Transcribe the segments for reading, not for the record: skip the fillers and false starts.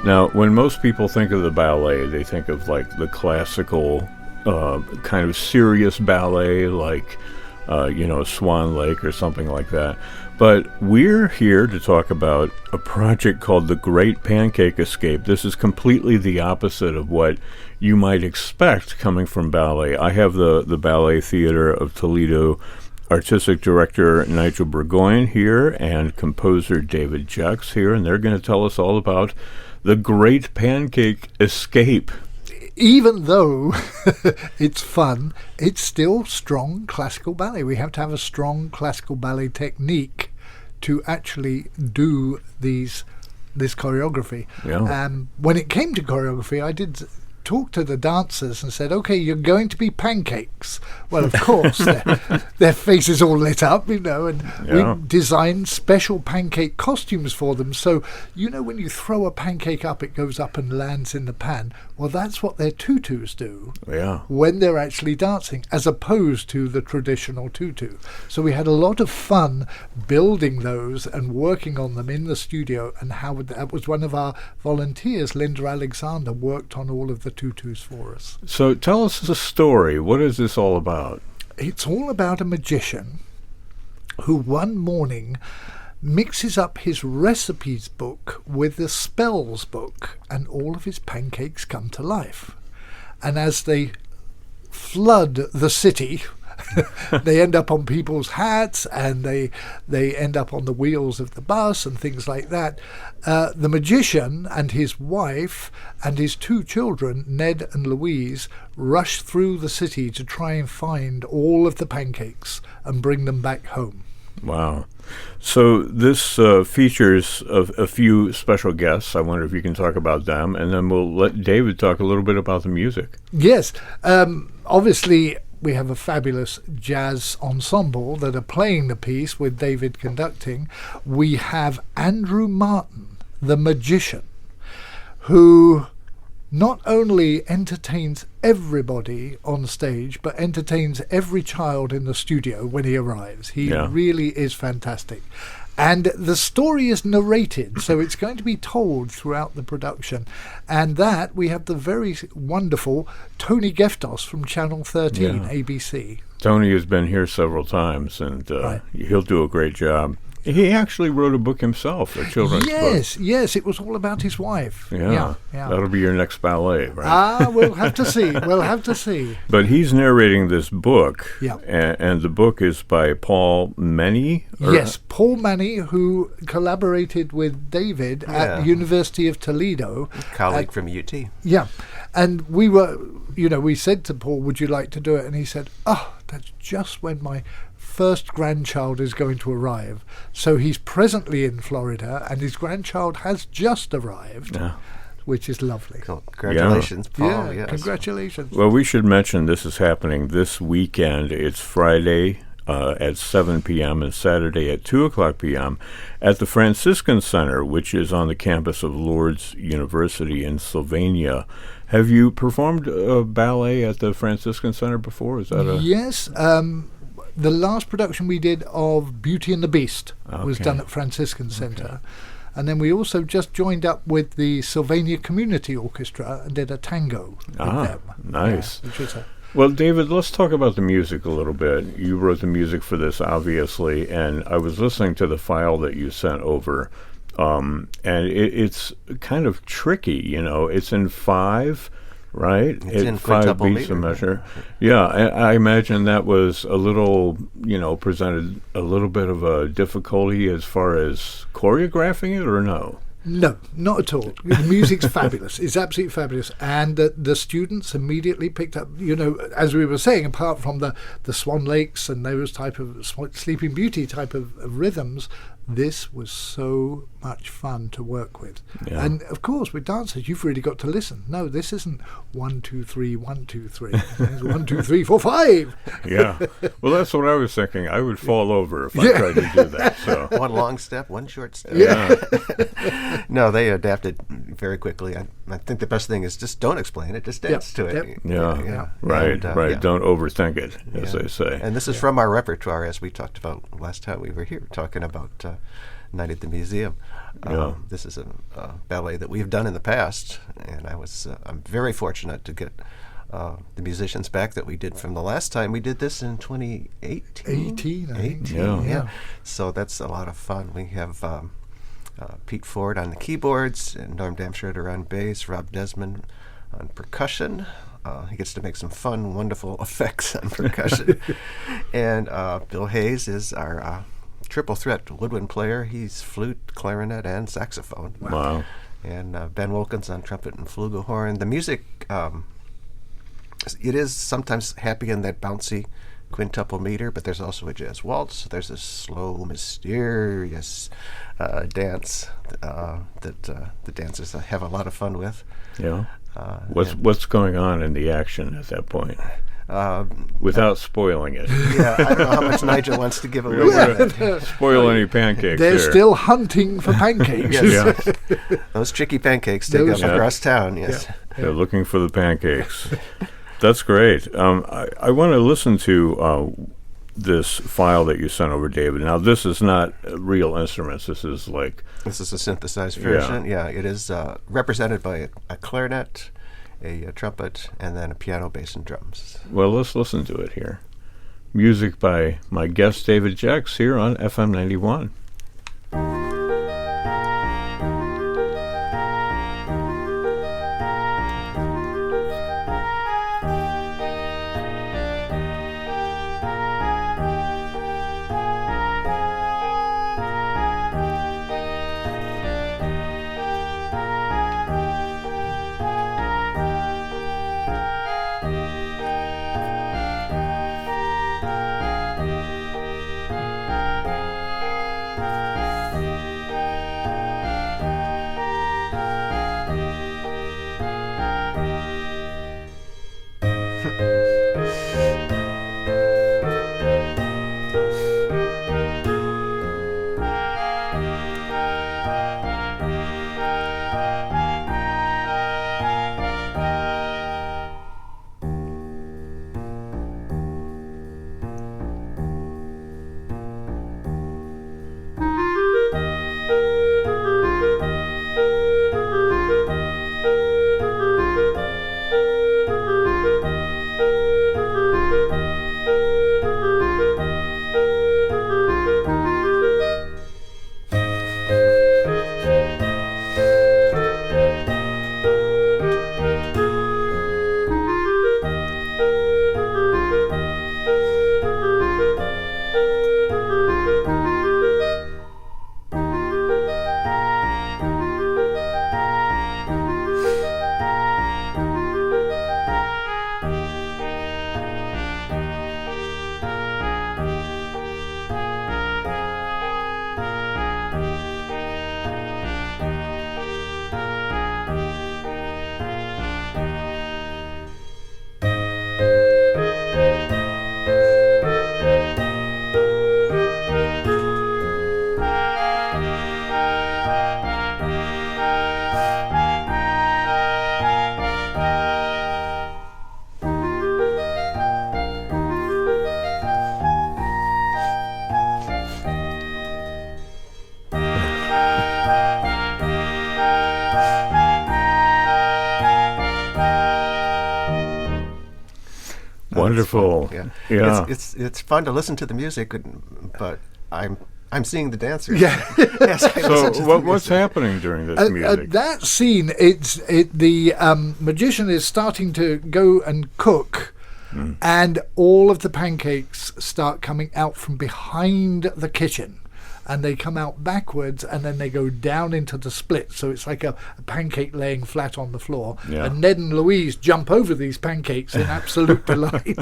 Now, when most people think of the ballet, they think of like the classical kind of serious ballet, like, Swan Lake or something like that. But we're here to talk about a project called The Great Pancake Escape. This is completely the opposite of what you might expect coming from ballet. I have the Ballet Theater of Toledo artistic director Nigel Burgoyne here and composer David Jex here, and they're going to tell us all about The Great Pancake Escape. Even though it's fun, it's still strong classical ballet. We have to have a strong classical ballet technique to actually do this choreography. Yeah. When it came to choreography, I did talk to the dancers and said, okay, you're going to be pancakes. Well, of course, their faces all lit up, and we designed special pancake costumes for them. So, when you throw a pancake up, it goes up and lands in the pan. Well, that's what their tutus do when they're actually dancing, as opposed to the traditional tutu. So we had a lot of fun building those and working on them in the studio, and that was one of our volunteers, Linda Alexander, worked on all of the tutus for us. So tell us the story. What is this all about? It's all about a magician who one morning mixes up his recipes book with the spells book, and all of his pancakes come to life. And as they flood the city, they end up on people's hats, and they end up on the wheels of the bus and things like that. The magician and his wife and his two children, Ned and Louise, rush through the city to try and find all of the pancakes and bring them back home. Wow. So this features a few special guests. I wonder if you can talk about them, and then we'll let David talk a little bit about the music. Yes. Obviously, we have a fabulous jazz ensemble that are playing the piece with David conducting. We have Andrew Martin, the magician, who not only entertains everybody on stage, but entertains every child in the studio when he arrives. He really is fantastic. And the story is narrated, so it's going to be told throughout the production. And that, we have the very wonderful Tony Geftos from Channel 13, ABC. Tony has been here several times, and he'll do a great job. He actually wrote a book himself, a children's book. Yes, it was all about his wife. Yeah. That'll be your next ballet, right? We'll have to see. But he's narrating this book, Yeah. and the book is by Paul Many? Yes, Paul Many, who collaborated with David at the University of Toledo. A colleague from UT. Yeah, and we said to Paul, would you like to do it? And he said, that's just when my first grandchild is going to arrive. So he's presently in Florida, and his grandchild has just arrived, which is lovely. Cool. Congratulations, Paul. Yeah, yes. Congratulations. Well, we should mention this is happening this weekend. It's Friday at 7 p.m. and Saturday at 2 o'clock p.m. at the Franciscan Center, which is on the campus of Lourdes University in Sylvania. Have you performed ballet at the Franciscan Center before? Is that Yes. The last production we did of Beauty and the Beast was done at Franciscan Center. Okay. And then we also just joined up with the Sylvania Community Orchestra and did a tango with them. Nice. Yeah, well, David, let's talk about the music a little bit. You wrote the music for this, obviously, and I was listening to the file that you sent over, and it's kind of tricky, It's in 5, right? It's in 5 beats a measure. Yeah, I imagine that was a little, presented a little bit of a difficulty as far as choreographing it, or no? No, not at all. The music's fabulous. It's absolutely fabulous. And the students immediately picked up, as we were saying, apart from the Swan Lakes and those type of Sleeping Beauty type of rhythms, this was so much fun to work with. Yeah. And of course, with dancers, you've really got to listen. No, this isn't 1, 2, 3, 1, 2, 3. It's 1, 2, 3, 4, 5. Yeah. Well, that's what I was thinking. I would fall over if I tried to do that. So one long step, one short step. Yeah. No, they adapted very quickly. I think the best thing is just don't explain it, just dance to it. Yeah. Right. Don't overthink it, as they say. And this is from our repertoire, as we talked about last time we were here, talking about Night at the Museum. This is a ballet that we've done in the past, and I'm very fortunate to get the musicians back that we did from the last time. We did this in 2018. 18, yeah. So that's a lot of fun. We have Pete Ford on the keyboards, and Norm Damschroeder on bass, Rob Desmond on percussion. He gets to make some fun, wonderful effects on percussion. And Bill Hayes is our triple threat woodwind player. He's flute, clarinet, and saxophone. Wow. And Ben Wilkins on trumpet and flugelhorn. The music, it is sometimes happy in that bouncy quintuple meter, but there's also a jazz waltz. There's a slow, mysterious dance that the dancers have a lot of fun with. Yeah. What's going on in the action at that point? Without spoiling it. Yeah, I don't know how much Nigel wants to give away. Spoil any pancakes. They're there. still hunting for pancakes. Yes. Those tricky pancakes take up across town, yes. They're looking for the pancakes. That's great. I want to listen to this file that you sent over, David. Now, this is not real instruments. This is a synthesized version. Yeah, it is represented by a clarinet, a trumpet, and then a piano, bass, and drums. Well, let's listen to it here. Music by my guest, David Jex, here on FM 91. Wonderful. Yeah. It's fun to listen to the music, but I'm seeing the dancers. Yeah. Yes, so what's happening during this music? That scene, the magician is starting to go and cook, and all of the pancakes start coming out from behind the kitchen. And they come out backwards, and then they go down into the split. So it's like a pancake laying flat on the floor. Yeah. And Ned and Louise jump over these pancakes in absolute delight.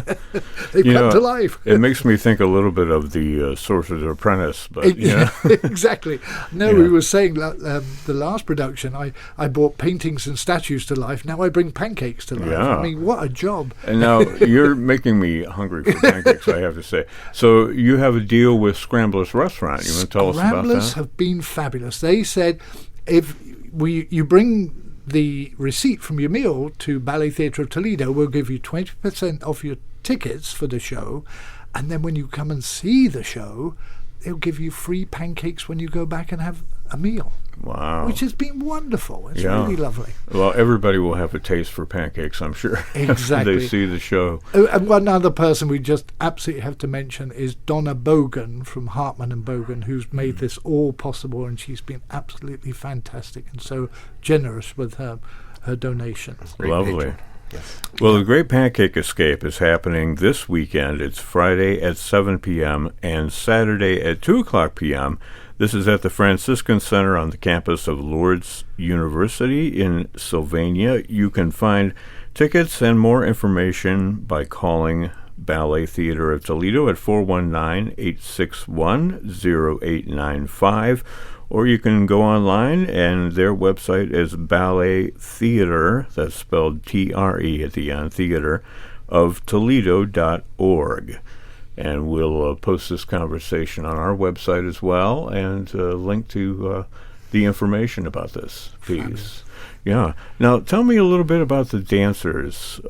They come to life. It makes me think a little bit of the Sorcerer's Apprentice. But exactly. No, we were saying the last production, I brought paintings and statues to life. Now I bring pancakes to life. Yeah. I mean, what a job. And now you're making me hungry for pancakes, I have to say. So you have a deal with Scrambler's Restaurant. You want to tell us about that? Scramblers have been fabulous. They said, if you bring the receipt from your meal to Ballet Theatre of Toledo, we'll give you 20% off your tickets for the show, and then when you come and see the show, they'll give you free pancakes when you go back and have a meal. Wow. Which has been wonderful. It's really lovely. Well, everybody will have a taste for pancakes, I'm sure. Exactly. They see the show. And one other person we just absolutely have to mention is Donna Bogan from Hartman and Bogan, who's made this all possible, and she's been absolutely fantastic and so generous with her donation. Lovely. Patron. Yes. Well, the Great Pancake Escape is happening this weekend. It's Friday at 7 p.m. and Saturday at 2 o'clock p.m. This is at the Franciscan Center on the campus of Lourdes University in Sylvania. You can find tickets and more information by calling Ballet Theatre of Toledo at 419-861-0895, or you can go online, and their website is Ballet Theatre, that's spelled T-R-E at the end, theater, of Toledo.org. And we'll post this conversation on our website as well, and link to the information about this piece. Yeah. Now, tell me a little bit about the dancers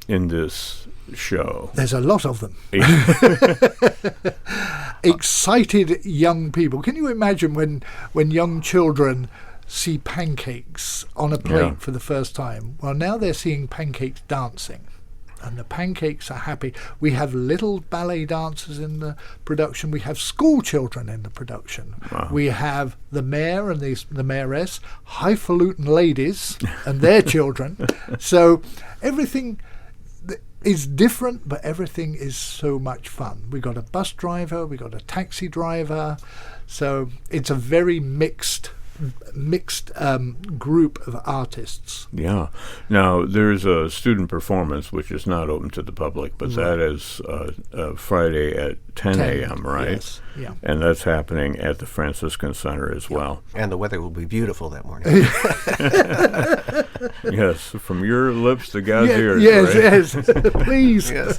in this show. There's a lot of them. Excited young people. Can you imagine when young children see pancakes on a plate for the first time? Well, now they're seeing pancakes dancing. And the pancakes are happy. We have little ballet dancers in the production. We have school children in the production. Wow. We have the mayor and the mayoress, highfalutin ladies and their children. So everything is different, but everything is so much fun. We got a bus driver, we got a taxi driver. So it's a very mixed group of artists. Yeah. Now, there's a student performance, which is not open to the public, but that is Friday at 10 a.m., right? Yes. Yeah. And that's happening at the Franciscan Center as well. And the weather will be beautiful that morning. Yes, from your lips to God's ears. Yes, right? yes. Please. Yes.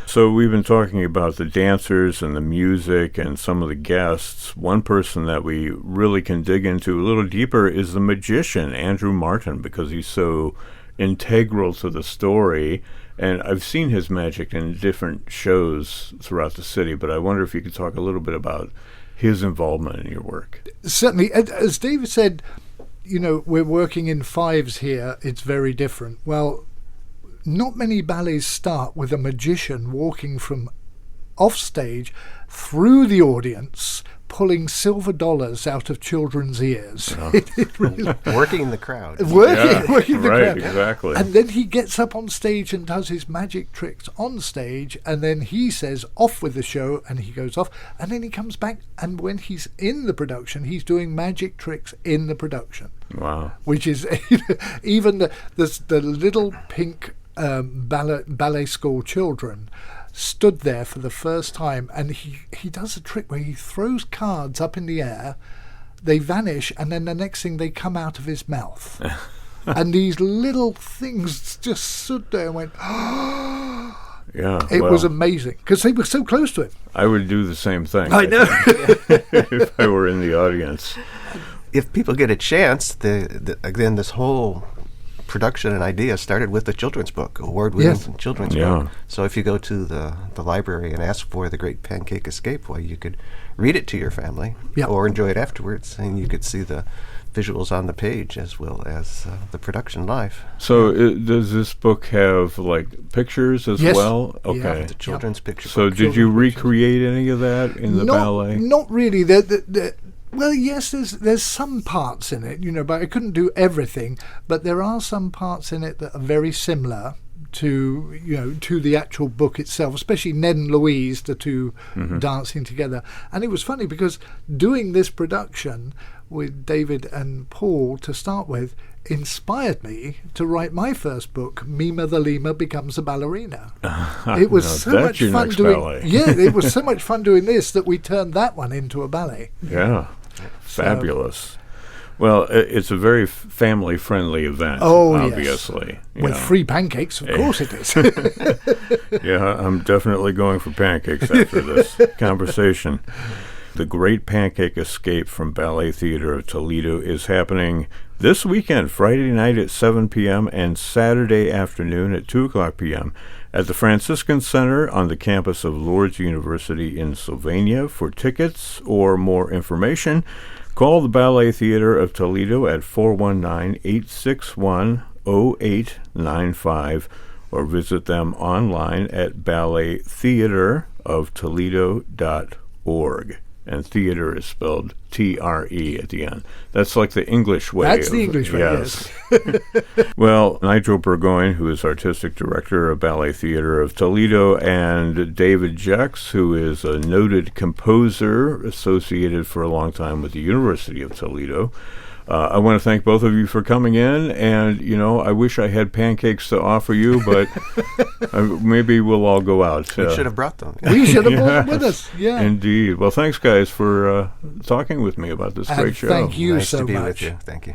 So we've been talking about the dancers and the music and some of the guests. One person that we really can dig into a little deeper is the magician, Andrew Martin, because he's so integral to the story. And I've seen his magic in different shows throughout the city, but I wonder if you could talk a little bit about his involvement in your work. Certainly. As David said, we're working in fives here. It's very different. Well, not many ballets start with a magician walking from off stage through the audience, pulling silver dollars out of children's ears. Oh. Working the crowd. Working the crowd. Exactly. And then he gets up on stage and does his magic tricks on stage, and then he says, off with the show, and he goes off, and then he comes back, and when he's in the production, he's doing magic tricks in the production. Wow. Which is, even the little pink ballet school children stood there for the first time, and he does a trick where he throws cards up in the air, they vanish, and then the next thing they come out of his mouth. And these little things just stood there and went, yeah, it was amazing because they were so close to him. I would do the same thing. I know. If I were in the audience. If people get a chance, again, this whole production and idea started with the children's book, award-winning children's book. So if you go to the library and ask for The Great Pancake Escape, you could read it to your family or enjoy it afterwards, and you could see the visuals on the page as well as the production live. So does this book have pictures as well? Okay. Yeah, the children's picture So book. did you recreate any of that in the ballet? Not really. Well, yes, there's some parts in it, but I couldn't do everything. But there are some parts in it that are very similar to the actual book itself, especially Ned and Louise, the two dancing together. And it was funny because doing this production with David and Paul to start with inspired me to write my first book, Mima the Lemur Becomes a Ballerina. It was so much fun doing ballet. It was so much fun doing this that we turned that one into a ballet. Yeah. Fabulous. Well, it's a very family-friendly event, obviously. Yes. With free pancakes, of course it is. Yeah, I'm definitely going for pancakes after this conversation. The Great Pancake Escape from Ballet Theater of Toledo is happening this weekend, Friday night at 7 p.m. and Saturday afternoon at 2 o'clock p.m. at the Franciscan Center on the campus of Lourdes University in Sylvania. For tickets or more information, call the Ballet Theater of Toledo at 419-861-0895 or visit them online at ballettheateroftoledo.org. And theater is spelled T-R-E at the end. That's like the English way. That's the English way, yes. Well, Nigel Burgoyne, who is Artistic Director of Ballet Theater of Toledo, and David Jex, who is a noted composer associated for a long time with the University of Toledo. I want to thank both of you for coming in, and, I wish I had pancakes to offer you, but maybe we'll all go out. We should have brought them. We should have brought them with us, yeah. Indeed. Well, thanks, guys, for talking with me about this great show. Thank you nice so to be much. with you. Thank you.